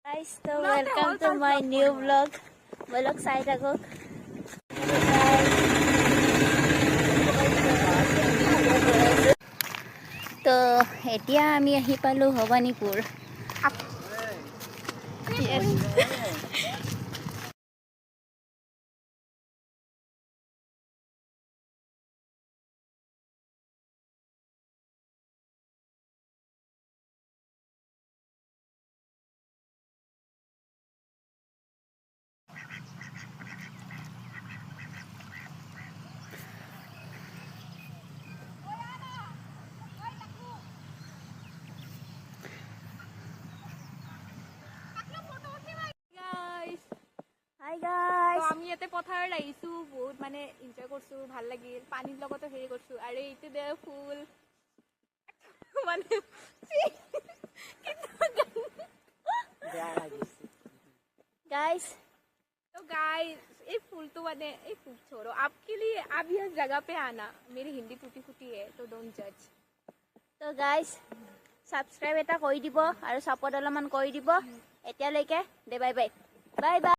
Guys, so welcome to my new vlog. Vlog sai thakok. তো এতিয়া আমি আহি পালো ভবানীপুৰ। Hi guys. তো আমি ইয়াতে পথাৰত আহিছো বহুত মানে এনজয় কৰিছো ভাল লাগিল পানীৰ লগতো হেৰি কৰিছো আৰু এইটো দে ফুল মানে Guys, तो गाइस ये फूल तो बने ये फूल छोड़ो आपके लिए आप यह जगह पे आना मेरी हिंदी टूटी फूटी है तो डोंट जज তো guys, subscribe এটা কৰি দিব আৰু support অলপমান কৰি দিব। এতিয়ালৈকে দে বাই বাই। Bye bye.